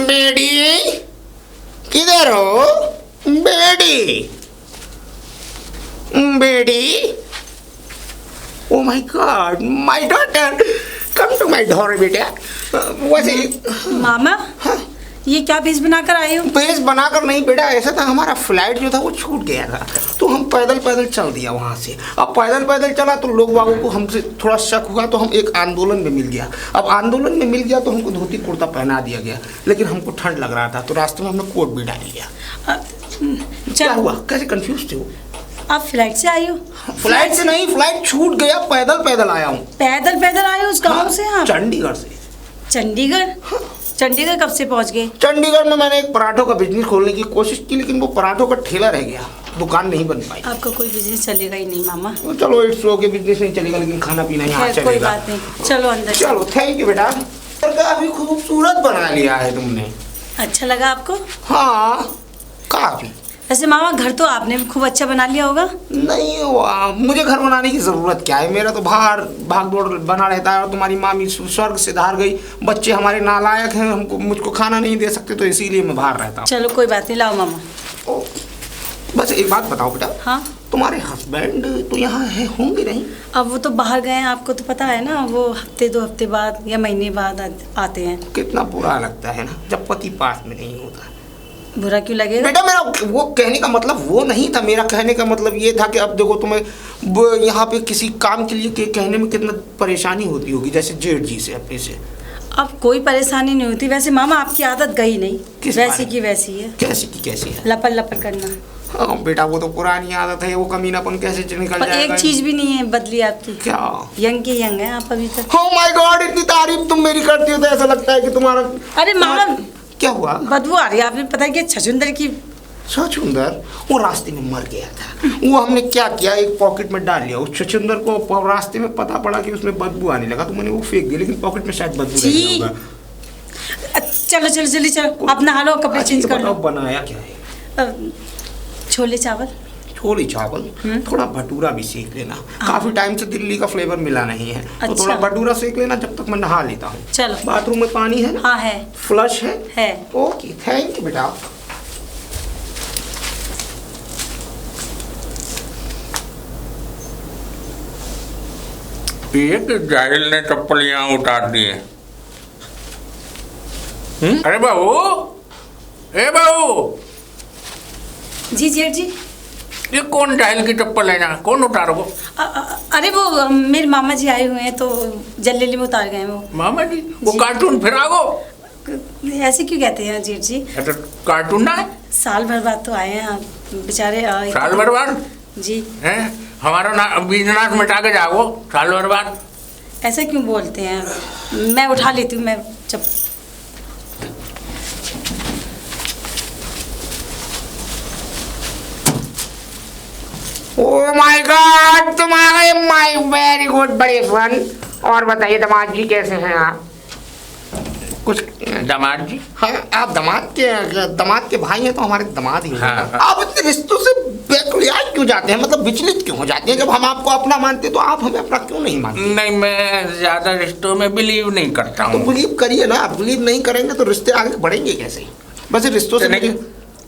बेटी किधर हो? बेटी बेटी, oh my god, my daughter, come to my door बेटा। वैसे मामा, हाँ? ये क्या भेज बनाकर आए हो? पेज बनाकर नहीं बेटा, ऐसा था हमारा फ्लाइट जो था वो छूट गया था, तो हम पैदल पैदल चल दिया वहाँ से। अब पैदल पैदल चला तो लोग बागों को हमसे थोड़ा शक हुआ, तो हम एक आंदोलन में मिल गया। अब आंदोलन में मिल गया तो हमको धोती कुर्ता पहना दिया गया, लेकिन हमको ठंड लग रहा था तो रास्ते में हमने कोट भी डाल लिया। क्या हुआ, कैसे कंफ्यूज थे? आप फ्लाइट से आए हो? फ्लाइट से नहीं, फ्लाइट छूट गया, पैदल पैदल आया हूँ। पैदल पैदल आए हो उस गाँव से आप? चंडीगढ़ से। चंडीगढ़? चंडीगढ़ कब से पहुंच गए? चंडीगढ़ में मैंने एक पराठों का बिजनेस खोलने की कोशिश की, लेकिन वो पराठों का ठेला रह गया, दुकान नहीं बन पाई। आपका कोई बिजनेस चलेगा ही नहीं मामा। चलो इट्स ओके, बिजनेस नहीं चलेगा लेकिन खाना पीना यहाँ चलेगा। कोई बात नहीं, चलो अंदर। चलो थैंक यू बेटा, काफी खूबसूरत बना लिया है तुमने। अच्छा लगा आपको? हाँ काफी। वैसे मामा घर तो आपने भी खूब अच्छा बना लिया होगा। नहीं मुझे घर बनाने की जरूरत क्या है, मेरा तो बाहर भाग दौड़ बना रहता है, और तुम्हारी मामी स्वर्ग से धार गई, बच्चे हमारे नालायक हैं, हमको मुझको खाना नहीं दे सकते, तो इसीलिए मैं बाहर रहता हूँ। चलो कोई बात नहीं, लाओ मामा। बस एक बात बताओ बेटा। हाँ? तुम्हारे हस्बैंड तो यहाँ है होंगे नहीं? अब वो तो बाहर गए हैं, आपको तो पता है ना, वो हफ्ते 2 हफ्ते बाद या महीने बाद आते हैं। कितना बुरा लगता है ना जब पति पास में नहीं होता। बुरा क्यों लगेगा बेटा? मेरा वो कहने का मतलब वो नहीं था, मेरा कहने का मतलब ये था कि अब देखो तुम्हें यहाँ पे किसी काम के लिए कहने में कितना परेशानी होती होगी, जैसे जेठ जी से अपने से। अब कोई परेशानी नहीं होती। वैसे मामा आपकी आदत गई नहीं, वैसी की वैसी है। कैसी की कैसी है? लपड़ लपड़ करना। हाँ बेटा, वो तो पुरानी आदत है, वो कमीनापन कैसे निकल जाएगा? एक चीज भी नहीं है बदली आपकी। क्या? यंग के यंग है आप अभी तक। ओह माय गॉड, इतनी तारीफ तुम मेरी करती हो तो ऐसा लगता है कि तुम्हारा। अरे मामा, क्या हुआ? बदबू आ रही है। आपने पता है कि छछुंदर की। छछुंदर? वो रास्ते में मर गया था, वो हमने क्या किया, एक पॉकेट में डाल लिया। उस छछुंदर को रास्ते में पता पड़ा कि उसमें बदबू आने लगा, तो मैंने वो फेंक दिया, लेकिन पॉकेट में शायद बदबू नहीं होगा। चलो चलो जल्दी चलो, आप नहा लो, कपड़े चेंज कर लो। बनाया क्या है? छोले चावल। छोले चावल, थोड़ा भटूरा भी सेक लेना। काफी टाइम से दिल्ली का फ्लेवर मिला नहीं है, तो थोड़ा भटूरा सेक लेना जब तक मैं नहा लेता हूँ। चलो। बाथरूम में पानी है ना? हाँ है। फ्लश है? है। ओके थैंक यू बेटा। एक जाहिल ने चप्पल यहाँ उतार दिए। अरे बाबू, ए बाबू। जी जेठ जी। ये कौन जाहिल की चप्पल है ना, कौन उतारो? अरे वो मेरे मामा जी आए हुए हैं तो जल्दी में उतार गए वो। मामा जी? वो कार्टून फिरागो? ऐसे क्यों कहते हैं जेठ जी? तो कार्टून ना है? साल भर बाद तो आए हैं आप बेचारे। साल भर बाद? जी। हैं? हमारा बिजनेस मिटा के जाओ साल भर बाद। ऐसा क्यों बोलते हैं? मैं उठा लेती हूँ, मैं जब। ओह माय गॉड, तुम आ गए, माय वेरी गुड, बड़े फन। और बताइए दामाद जी कैसे हैं आप? कुछ दामाद जी? हाँ, आप दामाद के भाई हैं तो हमारे दामाद ही हैं। हाँ। आप इतने रिश्तों से बेकुनियाद क्यों जाते हैं, मतलब विचलित क्यों हो जाते हैं? जब हम आपको अपना मानते तो आप हमें अपना क्यों नहीं मानते? नहीं, मैं ज्यादा रिश्तों में बिलीव नहीं करता तो हूँ। बिलीव करिए ना, आप बिलीव नहीं करेंगे तो रिश्ते आगे बढ़ेंगे कैसे? बस रिश्तों से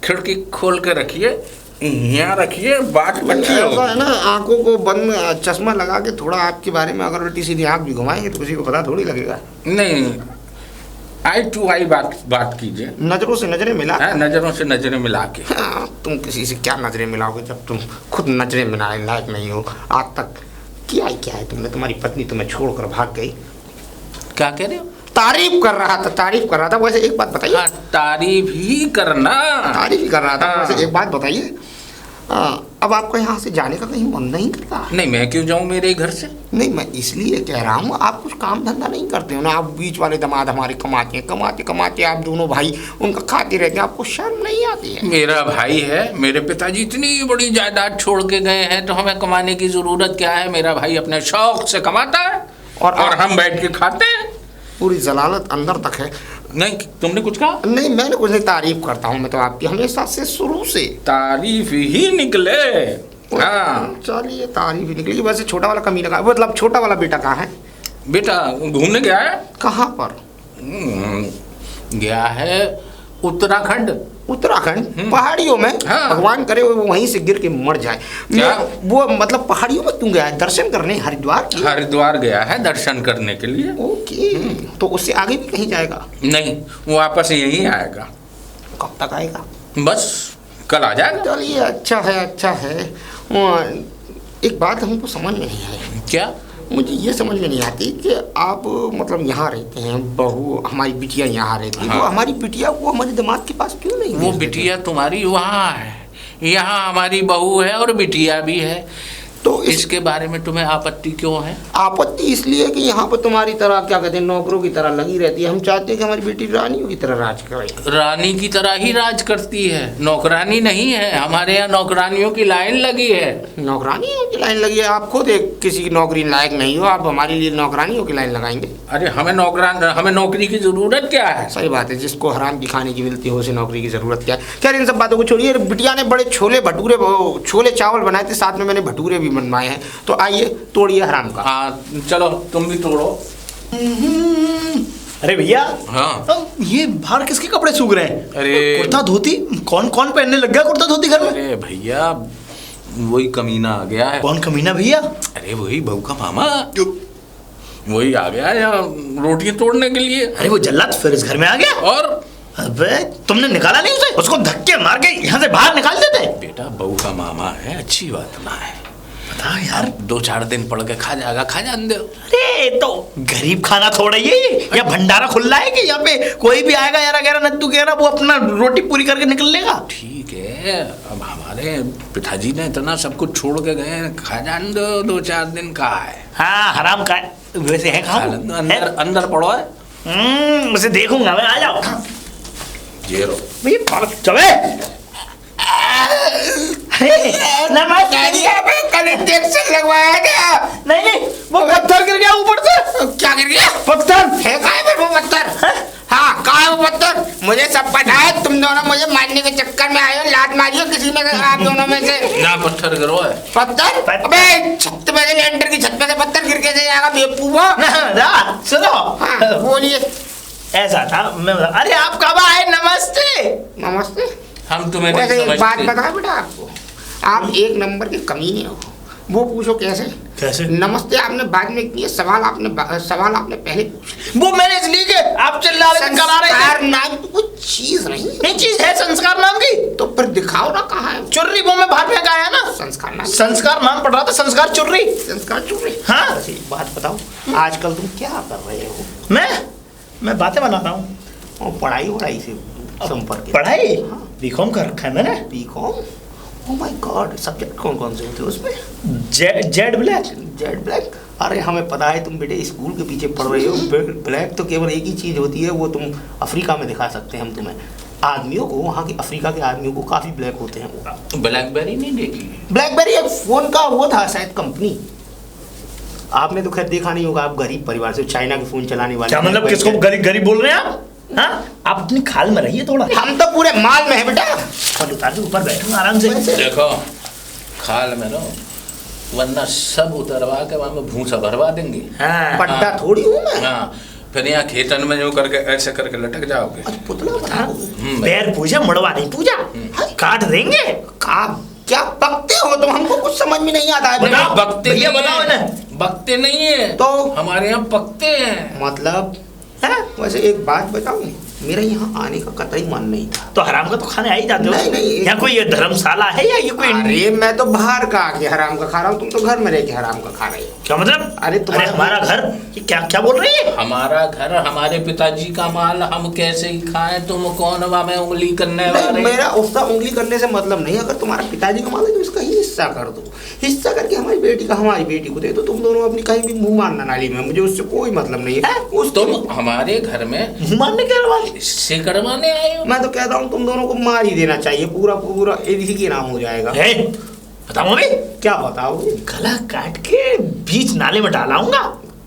खिड़की खोल के रखिए, यहाँ रखिए, बात अच्छी ऐसा है ना, आंखों को बंद चश्मा लगा के थोड़ा आपके बारे में अगर उल्टी सीधी आंख भी घुमाएंगे तो किसी को पता थोड़ी लगेगा। नहीं, आई टू आई बात कीजिए। नजरों से नजरें मिला? नजरों से नजरें मिला के। हाँ, तुम किसी से क्या नजरें मिलाओगे जब तुम खुद नजरें मिलाने लायक नहीं हो? आज तक क्या है तुमने? तुम्हारी पत्नी तुम्हें छोड़कर भाग गई। क्या कह रहे हो? तारीफ कर रहा था। वैसे एक बात बताइए। तारीफ ही करना। तारीफ ही कर रहा था। वैसे एक बात बताइए, अब आपका यहाँ से जाने का कहीं मन नहीं करता? नहीं, मैं क्यों जाऊँ मेरे घर से? नहीं, मैं इसलिए कह रहा हूँ, आप कुछ काम धंधा नहीं करते हो ना? आप बीच वाले दामाद हमारे कमाते आप दोनों भाई उनका खाते रहते हैं, आपको शर्म नहीं आती है? मेरा भाई है, मेरे पिताजी इतनी बड़ी जायदाद छोड़ के गए हैं तो हमें कमाने की जरूरत क्या है? मेरा भाई अपने शौक से कमाता है और हम बैठ के खाते हैं। पूरी जलालत अंदर तक है। नहीं, तुमने कुछ कहा? नहीं, मैंने कुछ नहीं, तारीफ करता हूँ मैं तो आपकी हमेशा से, शुरू से। तारीफ ही निकले। हाँ चलिए, तारीफ ही निकली। वैसे छोटा वाला कमीना कहाँ, मतलब छोटा वाला बेटा कहाँ है? बेटा घूमने गया है। कहाँ पर? गया है उत्तराखंड। उत्तराखंड पहाड़ियों में? हाँ। भगवान करे वो वहीं से गिर के मर जाए। क्या? वो मतलब पहाड़ियों में क्यों गया है? दर्शन करने हरिद्वार की? हरिद्वार गया है दर्शन करने के लिए। ओके, तो उससे आगे भी कहीं जाएगा? नहीं, वो वापस यहीं आएगा। कब तक आएगा? बस कल आ जाएगा। चलिए, अच्छा है, अच्छा है। एक बात हमको समझ में नहीं आई। क्या? मुझे ये समझ में नहीं आती कि आप मतलब यहाँ रहते हैं, बहू हमारी बिटिया यहाँ रहती है, हाँ। वो हमारी बिटिया वो हमारे दामाद के पास क्यों नहीं? वो बिटिया तुम्हारी वहाँ है, यहाँ हमारी बहू है और बिटिया भी है। तो इसके बारे में तुम्हें आपत्ति क्यों है? आपत्ति इसलिए कि यहाँ पर तुम्हारी तरह क्या कहते हैं नौकरों की तरह लगी रहती है। हम चाहते हैं कि हमारी बेटी रानियों की तरह राज करे। रानी की तरह ही राज करती है, नौकरानी नहीं है। हमारे यहाँ नौकरानियों की लाइन लगी है। नौकरानियों की लाइन लगी है? आप खुद एक किसी की नौकरी लायक नहीं हो, आप हमारे लिए नौकरानियों की लाइन लगाएंगे? अरे हमें नौकरी की जरूरत क्या है? सही बात है, जिसको हराम की खाने की मिलती हो उसे नौकरी की जरूरत क्या है। खैर इन सब बातों को छोड़िए। बिटिया ने बड़े छोले चावल बनाए थे, साथ में मैंने भटूरे भी बनवाए हैं, तो आइए तोड़िए हराम का। हाँ चलो, तुम भी तोड़ो। अरे भैया, हाँ ये बाहर किसके कपड़े सूख रहे हैं? अरे कुर्ता धोती कौन कौन पहनने लग गया कुर्ता धोती घर में? अरे भैया, वही कमीना आ गया है। कौन कमीना भैया? अरे वही बहू का मामा, वही आ गया है यहाँ रोटियां तोड़ने के लिए। अरे वो जल्लाद फिर इस घर में आ गया? और अबे तुमने निकाला नहीं उसे? उसको धक्के मार के यहाँ से बाहर निकाल देते। बेटा, बहू का मामा है, अच्छी बात ना है। बता यार, 2-4 दिन पड़ के खा जाएगा, खा जाने दो। अरे तो गरीब खाना थोड़ा ये या भंडारा खुला है कि यहाँ पे कोई भी आएगा यार गैरा नद्दू गैरा वो अपना रोटी पूरी करके निकल लेगा? ठीक है, अब हमारे पिताजी ने इतना सब कुछ छोड़ के गए, खा जाने दो, 2-4 दिन का है। हाँ हराम का है। वैसे है खाओ अंदर पड़ो है। उसे देखूंगा मैं, आ जाओ। ये लो भैया चले। इंजेक्शन लगवाया क्या? नहीं नहीं, वो पत्थर गिर गया ऊपर से। क्या गिर गया? पत्थर फेंका है वो पत्थर? हाँ, कहाँ है वो पत्थर? मुझे सब पता है। तुम दोनों मुझे मारने के चक्कर में आए हो, लात मारी हो किसी में आप दोनों में से। ना पत्थर गिरो है। पत्थर? अबे छत पे से लेंटर की छत पे से पत्थर गिर के जाएगा बेवकूफ। सुनो, हाँ, बोलिए। ऐसा था मैं अरे आप कब आए? नमस्ते। नमस्ते। हम तुम्हें नहीं वैसे एक बात समझते। बताओ बेटा आपको, आप एक नंबर के कमीने हो। वो पूछो कैसे? कैसे? नमस्ते आपने बाद में किए, सवाल आपने पहले पूछे। वो मैंने इसलिए कि आप चिल्ला रहे थे, करा रहे थे। संस्कार नाम की कुछ चीज नहीं। ये चीज है संस्कार नाम की? तो फिर दिखाओ ना कहाँ है चुर्री वो मैं बाहर फेंका है ना। संस्कार नाम? संस्कार नाम पढ़ रहा था, संस्कार चुर्री। संस्कार चुर्री? हाँ। वैसे एक बात बताओ, आजकल तुम क्या कर रहे हो? मैं बातें बना रहा हूँ। और पढ़ाई वढ़ाई से संपर्क है? पढ़ाई हाँ। बीकॉम कर रखा है मैंने। BCom? Oh my god, subject कौन कौन से होते हैं उसमें? Zed Black. Zed Black? अरे हमें पता है तुम बेटे स्कूल के पीछे पढ़ रहे हो। ब्लैक तो केवल एक ही चीज होती है, वो तुम अफ्रीका में दिखा सकते हैं हम तुम्हें। आदमियों को, वहाँ के अफ्रीका के आदमियों को काफी ब्लैक होते हैं वो। ब्लैकबेरी नहीं देखी? ब्लैकबेरी एक फोन का वो था शायद, कंपनी। आपने तो खैर देखा नहीं होगा, आप गरीब परिवार से, चाइना के फोन चलाने वाले। क्या मतलब किसको गरीब गरीब बोल रहे हैं आप? हाँ, आप अपनी खाल में रहिए थोड़ा। हम तो पूरे माल में है बेटा। और उतार के ऊपर बैठो आराम से। देखो, खाल में रहो, वरना सब उतरवा के वहाँ में भूसा भरवा देंगे। हाँ। पट्टा थोड़ी हूँ मैं। हाँ, फिर यहाँ खेतन में जो करके ऐसे करके लटक जाओगे। अच्छा, पुतला बना। पैर पूजा, मड़वा नहीं पूजा, काट देंगे। क्या बकते हो तुम? हमको कुछ समझ में नहीं आता है। बताओ, बकते भैया नहीं बताओ हैं। ना। बकते नहीं है तो हमारे यहाँ पकते हैं। मतलब है? वैसे एक बात बताऊं, मेरा यहाँ आने का कतई मन नहीं था। तो हराम का तो खाने आ ही जाते हो। नहीं। यहाँ कोई ये धर्मशाला है या ये कोई? अरे मैं तो बाहर का आके हराम का खा रहा हूँ, तुम तो घर में रह के हराम का खा रहे हो। क्या मतलब? अरे तुम्हारा हमारा घर, ये क्या क्या बोल रही है? हमारा घर, हमारे पिताजी का माल, हम कैसे ही खाएं? तुम कौन हमें उंगली करने वाले? मेरा उसका उंगली करने से मतलब नहीं। अगर तुम्हारा पिताजी का माल है तो इसका ही हिस्सा कर दो। हिस्सा करके हमारी बेटी का हमारी बेटी को दे दो। तुम दोनों अपनी कहीं भी मुंह मारना नाली में, मुझे उससे कोई मतलब नहीं है। तुम हमारे घर में मुंह मारने के बाद इससे करवाने आए हो? मैं तो कहता हूँ तुम दोनों को मार ही देना चाहिए, पूरा इसी के नाम हो जाएगा। बताओ अभी। क्या बताओगे? गला काट के बीच नाले में डालाऊंगा।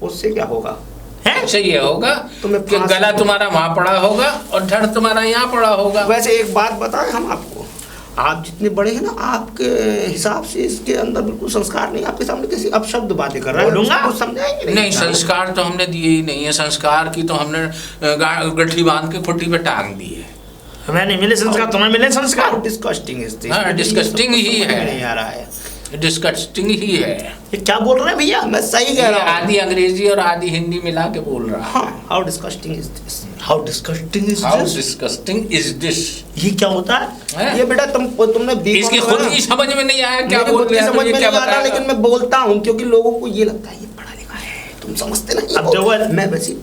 उससे क्या होगा? अच्छा, ये होगा तुम्हें कि गला तुम्हारा वहां पड़ा होगा और धड़ तुम्हारा यहाँ पड़ा होगा। वैसे एक बात बताएं हम आपको, आप जितने बड़े हैं ना, आपके हिसाब से इसके अंदर बिल्कुल संस्कार नहीं। आपके सामने कैसी अपशब्द बातें कर रहा है, बोलूंगा? कुछ समझाएंगे नहीं, संस्कार तो हमने दिए ही नहीं है। संस्कार की तो हमने गठरी बांध के खुट्टी पे टांग दी है। हमें नहीं मिले संस्कार, तुम्हें मिले संस्कार। Disgusting is this. हाँ, disgusting ही है। नहीं आ रहा है, डिस्कस्टिंग ही है। ये क्या बोल रहे हैं भैया? मैं सही कह ये रहा हूँ। आधी अंग्रेजी और आधी हिंदी मिला के बोल रहा है। हाँ, how disgusting is this. How disgusting is how this? Disgusting is this. ये क्या होता है? हैं? ये बेटा तुमने इसकी खुद की समझ में नहीं आया क्या मेरे बोल खुद की रहे हैं, समझ तो ये में क्या नहीं आ रहा, बताएगा? लेकिन मैं बोलता हूँ क्योंकि लोगों को ये लगता है ये पढ़ा लिखा है, तुम समझते नहीं अब हो। देखो, मैं वैसे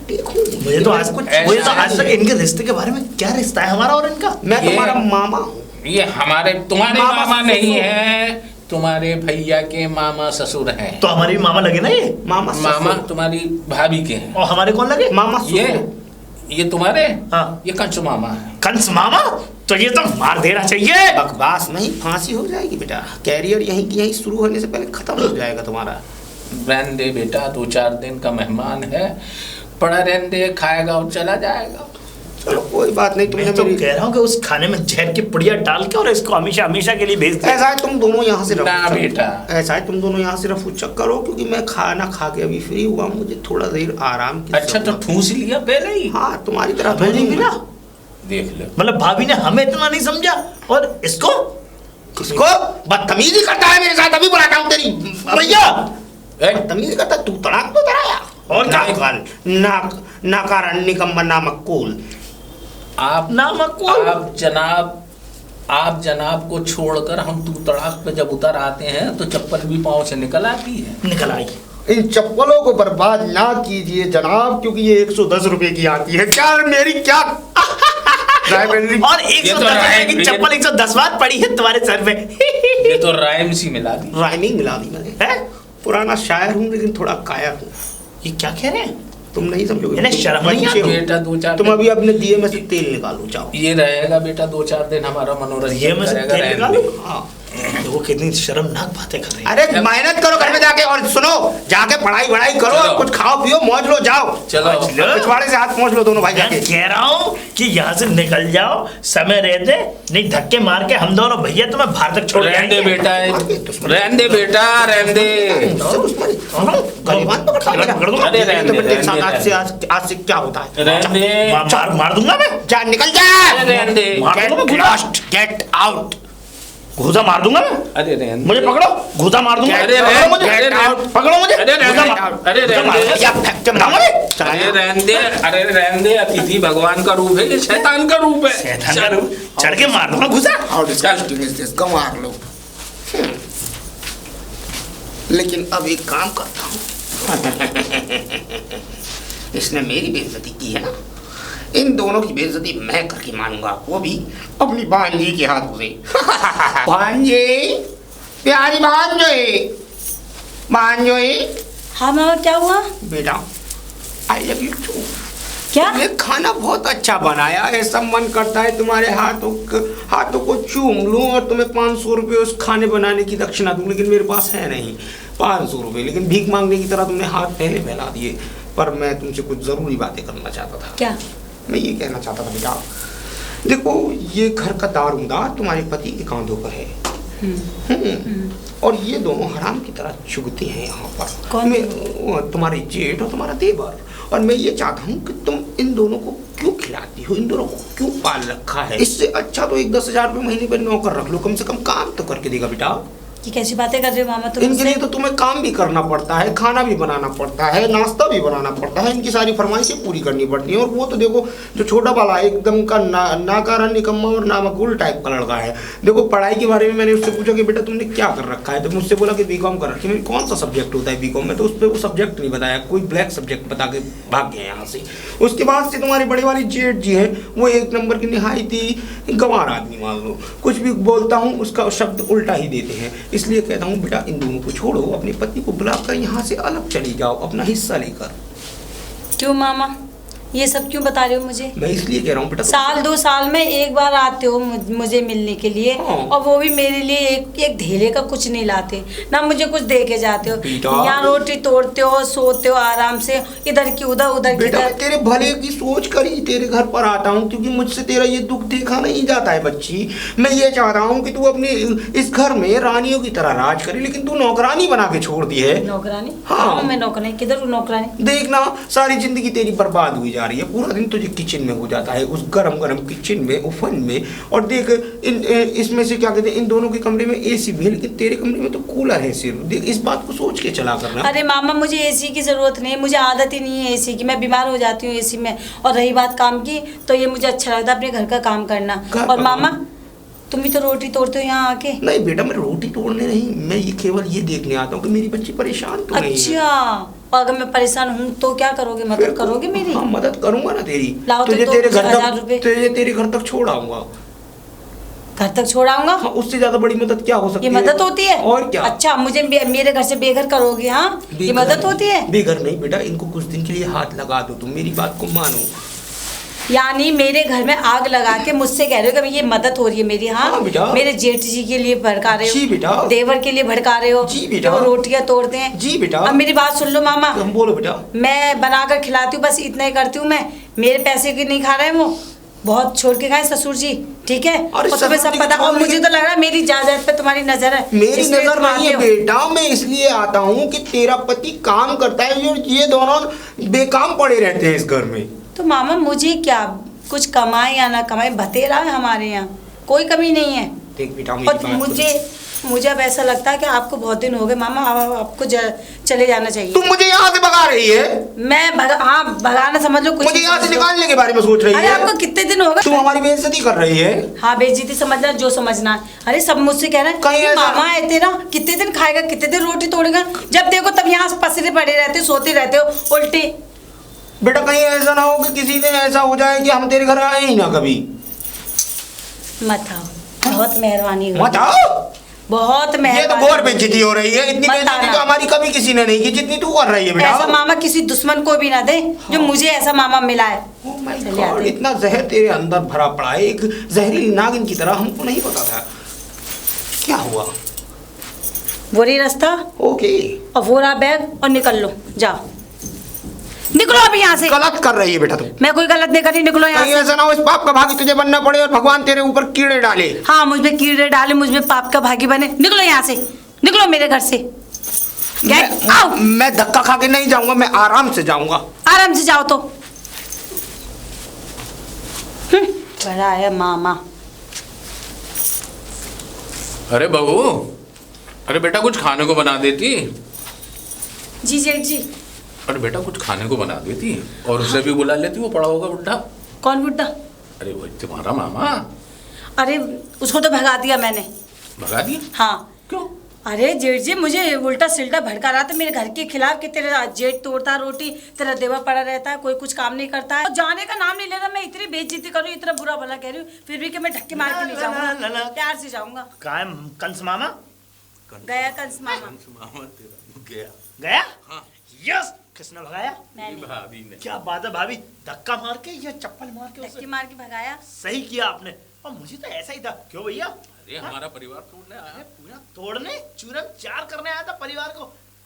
देखूं, मुझे तो आज ऐसा आज तक इनके रिश्ते के बारे में क्या रिश्ता है हमारा और इनका? मैं ये- तुम्हारा मामा हूँ। ये हमारे तुम्हारे मामा मामा नहीं ससुर। है, तुम्हारे भैया के मामा ससुर हैं। तो हमारे भी मामा लगे ना ये, मामा मामा ससुर। तुम्हारी भाभी के हैं। और हमारे कौन लगे? मामा ये तुम्हारे, हाँ। ये कंचू मामा है। कंस मामा? तो ये तो मार देना चाहिए। बकवास नहीं, फांसी हो जाएगी बेटा। कैरियर यहीं की यहीं शुरू होने से पहले खत्म हो जाएगा तुम्हारा। रहने दे बेटा, 2-4 दिन का मेहमान है, पड़ा रहने दे, खाएगा और चला जाएगा। चलो कोई बात नहीं, मैं तुमने तो मेरी कह रहा हूँ कि उस खाने में जहर की पुड़िया डाल के और इसको हमेशा हमेशा के लिए भेज दे। ऐसा है तुम दोनों यहाँ से रफू ना चक्कर- बेटा। ऐसा है तुम दोनों यहाँ से रफू चक्कर करो, क्योंकि मैं खाना खा के अभी फ्री हुआ, मुझे थोड़ा देर आराम की अच्छा, तो जरूरत है। ठूस लिया पहले ही। हाँ, तुम्हारी तरह हमें नहीं मिला। देख लो। मतलब भाभी ने हमें इतना नहीं समझा और इसको किसको बदतमीजी करता है मेरे साथ? अभी बुलाता हूँ तेरी भैया। ए, बदतमीजी करता है, तू तड़ाक तो तड़ाया। और क्या? नाकारण निकम्मा नामक्कूल। आप नामक्कूल। आप जनाब को छोड़कर हम तू तड़ाक पे जब उतर आते हैं तो चप्पल भी पाँव से निकल आती है। निकल आई। इन चप्पलों को बर्बाद ना कीजिए जनाब, क्योंकि ये 110 रुपए की आती है। क्या मेरी क्या रायबरेली और ये तो 110 रुपए राइम- की चप्पल 110 बार पड़ी है तुम्हारे सर पे। ये तो राइम सी मिला दी। राइमिंग मिला दी मैंने। हैं? पुराना शायर हूँ लेकिन थोड़ा कायर हूँ। ये क्या कह रहे हैं? तुम नहीं समझोगे। इन्हें शर्म नहीं बच्चे आती? हो। बेटा 2-4 तुम अभी अपने दिए में से तेल निकालो, जाओ। ये रहेगा बेटा 2-4 दिन हमारा मनोरंजन ये में से करेगा, तेल रहने निकालो? दे। हाँ। देखो कितनी शर्मनाक बातें कर रहे हैं। अरे मेहनत करो घर में जाके, और सुनो, जाके पढ़ाई वढ़ाई करो, चलो। और कुछ खाओ पियो, मौज लो, जाओ। चलो। पिछवाड़े से हाथ पहुँच लो दोनों भाई मैं जाके। कह रहा हूँ कि यहाँ से निकल जाओ, समय रहते, नहीं धक्के मार के हम दोनों भैया तुम्हें बाहर तक छोड़ रहने दे जाएंगे। बेटा, रहने दे बेटा, रहने दे। मुझसे दुश्मनी? गरीबान पकड़ के गलत पकड़ दूंगा। अरे रहने तो दे, फिर देख रहने आज दे। से आज से क्या होता है? रहने दे। मार दूंगा मैं। जा, निकल जा। अरे रहने दे। मार दूंगा मैं, लॉस्ट, गेट आउट। घूसा मार दूंगा मैं। अरे रहने दे। मुझे पकड़ो, घूसा मार दूंगा। अरे पकड़ो रहने- मुझे, अरे रहने- पकड़ो मुझे। अरे रहने- घूसा मार- अरे घूसा रहने मार- दे। या फेंक के बताऊंगा मैं। अरे रहने दे, अरे रहने दे। अतिथि भगवान का रूप है, ये शैतान का रूप है। शैतान का रूप, चढ़ के मार दूंगा घूसा। हाउ डिस्गस्टिंग इज दिस, गंवार लोग। लेकिन अब एक काम करता हूँ। इसने मेरी बेइज्जती की है ना, इन दोनों की बेइज्जती मैं करके मानूंगा, वो भी अपनी भांजी के हाथों से। भांजे, प्यारी भांजोए, भांजोए, हाँ मामा, क्या हुआ? बेटा आई लव यू टू। क्या? तुमने खाना बहुत अच्छा बनाया है, सब मन करता है तुम्हारे हाथों को चूम लूं और तुम्हें 500 रुपये उस खाने बनाने की दक्षिणा दूं, लेकिन मेरे पास है नहीं 500 रुपये। लेकिन भीख मांगने की तरह तुमने हाथ पहले फैला दिए। पर मैं तुमसे कुछ ज़रूरी बातें करना चाहता था। क्या? मैं ये कहना चाहता था बेटा, देखो ये घर का दारोमदार तुम्हारे पति के कांधों पर है। और ये दोनों हराम की तरह चुगते हैं यहाँ पर। कौन? तुम्हारे जेठ और तुम्हारा देवर। और मैं ये चाहता हूँ कि तुम इन दोनों को क्यों खिलाती हो, इन दोनों को क्यों पाल रखा है? इससे अच्छा तो एक 10,000 रुपये महीने पर नौकर रख लो, कम से कम काम तो करके देगा बेटा। ये कैसी बातें कर रहे हो मामा तुम इनके मुझसे? लिए तो तुम्हें काम भी करना पड़ता है, खाना भी बनाना पड़ता है, नाश्ता भी बनाना पड़ता है, इनकी सारी फरमाइशें पूरी करनी पड़ती हैं। और वो तो देखो जो छोटा वाला एकदम का नाकारा निकम्मा और नामकुल टाइप का लड़का है। देखो पढ़ाई के बारे में मैंने उससे पूछा कि बेटा तुमने क्या कर रखा है, तो मुझसे बोला कि बीकॉम कर रखी है। कौन सा सब्जेक्ट होता है बीकॉम में? तो उस पर वो सब्जेक्ट नहीं बताया, कोई ब्लैक सब्जेक्ट बता के भाग गए यहाँ से। उसके बाद से तुम्हारे बड़े वाले जेठ जी हैं, वो एक नंबर की निहायती गंवार आदमी मान लो, कुछ भी बोलता हूँ उसका शब्द उल्टा ही देते हैं। इसलिए कहता हूँ बेटा इन दोनों को छोड़ो, अपने पति को बुलाकर यहाँ से अलग चली जाओ अपना हिस्सा लेकर। क्यों मामा? ये सब क्यों बता रहे हो मुझे? मैं इसलिए कह रहा हूँ बेटा साल 2 साल में एक बार आते हो मुझे मिलने के लिए, हाँ। और वो भी मेरे लिए एक धेले का कुछ नहीं लाते, ना मुझे कुछ दे के जाते हो। यहाँ रोटी तोड़ते हो, सोते हो आराम से, इधर की उधर, उधर की बेटा इधर। मैं तेरे भले की सोच कर ही तेरे घर पर आता हूँ, क्योंकि मुझसे तेरा ये दुख देखा नहीं जाता है बच्ची। मैं ये चाह रहा हूँ कि तू अपने इस घर में रानियों की तरह राज करे, लेकिन तू नौकरानी बना के छोड़ दी है। नौकरानी? हाँ। मैं नौकरानी किधर हूँ? नौकरानी देखना, सारी जिंदगी तेरी बर्बाद हुई जा रही है। पूरा दिन तुझे किचन में हो जाता है, उस गरम गरम किचन में, ओवन में। और देख इसमें से क्या कहते हैं, इन दोनों के कमरे में एसी भी है, लेकिन तेरे कमरे में तो कूलर है सिर्फ। देख, इस बात को सोच के चला करना। अरे मामा, मुझे एसी की जरूरत नहीं है, मुझे आदत ही नहीं है एसी की, मैं बीमार हो जाती हूँ एसी में। और रही बात काम की, तो ये मुझे अच्छा लगता है अपने घर का काम करना। और मामा, तुम भी तो रोटी तोड़ते हो यहाँ आके। नहीं बेटा, मैं रोटी तोड़ने नहीं, मैं ये केवल ये देखने आता हूँ कि मेरी बच्ची परेशान तो नहीं है। अच्छा, और अगर मैं परेशान हूँ तो क्या करोगे? मदद करोगे मेरी? हाँ, मदद करूंगा ना तेरी। लाओ तो तुझे दो तेरे घर 1000 तक, रुपए। तुझे तेरे घर तक छोड़ आऊंगा। घर तक छोड़ाऊंगा? हाँ, उससे ज्यादा बड़ी मदद क्या हो सकती ये है? मदद होती है? और क्या? अच्छा, मुझे मेरे घर से बेघर करोगे? हाँ, ये मदद होती है? बेघर नहीं बेटा, इनको कुछ दिन के लिए हाथ लगा दो, तुम मेरी बात को मानो। यानी मेरे घर में आग लगा के मुझसे कह रहे हो कि ये मदद हो रही है मेरी? हाँ बेटा। मेरे जेठ जी के लिए भड़का रहे हो? जी बेटा। देवर के लिए भड़का रहे हो? जी बेटा। वो रोटियां तोड़ते हैं? जी बेटा। अब मेरी बात सुन लो मामा, हम बोलो बेटा। मैं बनाकर खिलाती हूँ, बस इतना ही करती हूँ मैं। मेरे पैसे की नहीं खा रहे हैं वो, बहुत छोड़ के खाए ससुर जी, ठीक है? और तुम्हें सब पता। और मुझे तो लग रहा है मेरी जायदाद पे तुम्हारी नजर है। मेरी इसलिए नजर तुम नहीं आते है हो। बेटा, मैं इसलिए आता हूँ कि तेरा पति काम करता है और ये दोनों बेकाम पड़े रहते हैं इस घर में। तो मामा मुझे क्या, कुछ कमाए या ना कमाए, भतेरा है हमारे यहाँ, कोई कमी नहीं है। देख बेटा, मेरी और बात मुझे अब ऐसा लगता है कि आपको बहुत दिन हो गए मामा, आपको चले जाना चाहिए। तुम मुझे यहाँ से भगा रही है? मैं हाँ, भगाना समझ लो, कुछ मुझे यहाँ से निकालने के बारे में सोच रही है? अरे आपको कितने दिन हो गए? तुम हमारी बेइज्जती कर रही है। हाँ, बेइज्जती समझना जो समझना है। अरे सब मुझसे कह रहे हैं कहीं कि ऐसा- मामा है तेरा, कितने दिन खाएगा, कितने दिन रोटी तोड़ेगा? जब देखो तब यहाँ पसरे पड़े रहते हो, सोते रहते हो उल्टे। बेटा कहीं ऐसा ना हो कि किसी दिन ऐसा हो जाए कि हम तेरे घर आए ही ना कभी। मत आओ, बहुत मेहरबानी मत होगी, आओ। बहुत ये तो मेहरबानी घोर होगी। बेइज्जती हो रही है। इतनी मत बेइज्जती आना। तो हमारी कभी किसी ने नहीं की जितनी तू कर रही है बेटा। ऐसा मामा किसी दुश्मन को भी ना दे जो मुझे ऐसा मामा मिला है। Oh my चलिए God, आते हैं। इतना जहर तेरे अंदर भरा पड़ा है, एक जहरीली नागिन की तरह। हमको नहीं पता था क्या हुआ। वो रही रास्ता, ओके, और वो रहा बैग, और निकल लो, जाओ, निकलो अभी यहाँ से। गलत कर रही है बेटा तुम। मैं कोई गलत नहीं कर रही, निकलो यहाँ कहीं से। ऐसा ना हो इस पाप का भागी तुझे बनना पड़े और भगवान तेरे ऊपर कीड़े डाले। हाँ, मुझ में कीड़े डाले, मुझ में पाप का भागी बने। निकलो यहाँ से, निकलो मेरे घर से। आओ। मैं धक्का खा के नहीं जाऊंगा, मैं आराम से जाऊंगा। आराम से जाओ तो। बड़ा है मामा। अरे बहू, अरे बेटा कुछ खाने को बना देती। जी जेठ जी। अरे बेटा कुछ खाने को बना देती और उसे भी बुला लेती, वो पड़ा होगा बुढ़ा। कौन बुड्ढा? अरे वो तुम्हारा मामा। अरे उसको तो भगा दिया मैंने। भगा दिया? हाँ। क्यों? अरे जेठ जी मुझे उल्टा सिल्टा भड़का रहा था मेरे घर के खिलाफ कि तेरा जेठ तोड़ता रोटी, तेरा देवर पड़ा रहता है, कोई कुछ काम नहीं करता है। और जाने का नाम नहीं ले रहा। मैं इतनी बेइज्जती कर रही हूँ, इतना बुरा भला कह रही हूँ, फिर भी कि मैं धक्के मार के नहीं जाऊंगा, प्यार से जाऊंगा। कायम कंस मामा गया कंस मामा। मामा तेरा गया। गया? हाँ। यस। किसने भगाया? मैंने भाभी ने। क्या बात है भाभी, धक्का मार के या चप्पल मार के धक्के उसे? मार के भगाया। सही किया आपने। और मुझे तो ऐसा ही था। क्यों भैया? अरे हमारा परिवार तोड़ने आया। पूरा तोड़ने चूरन चार करने आया था परिवार को।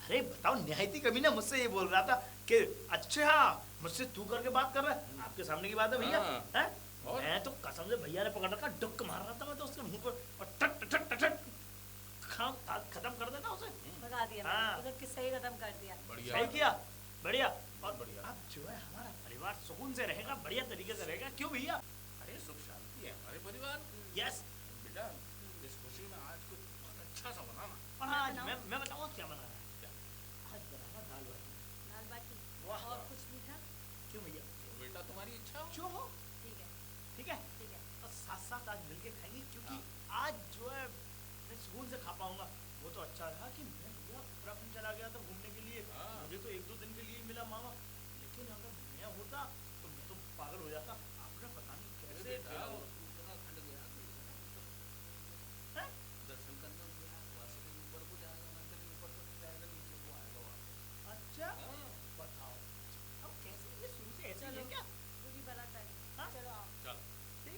अरे बताओ, निहायती कभी ना मुझसे ये बोल रहा था कि अच्छा मुझसे तू करके बात कर रहा है। आपके सामने की बात है भैया। हाँ। हैं? और? मैं तो कसम से भैया ने पकड़ रखा, डुक मार रहा था मैं तो उसके मुंह पर और टट टट टट टट खत्म कर देता उसे। भगा दिया हाँ। मैंने, उधर किस्सा ही खत्म कर दिया। बढ़िया। सही किया, बढ़िया। और बढ़िया। अब जो है हमारा परिवार सुकून से रहेगा, बढ़िया तरीके से रहेगा। क्यों भैया? अरे सुख शांति है हमारे परिवार। यस। बेटा इस खुशी में आज कुछ बहुत अच्छा सा बनाना। और आज मैं बताऊँ क्या बना रहा है? क्या? आज बनाना दाल बाटी। दाल बाटी वाह। और कुछ मीठा। क्यों भैया? तो बेटा तुम्हारी इच्छा हो। जो हो। ठीक है, ठीक है। ठीक है। और साथ साथ आज मिलके खाएंगे, क्योंकि आज जो है मैं सुकून से खा पाऊंगा। वो तो अच्छा रहा कि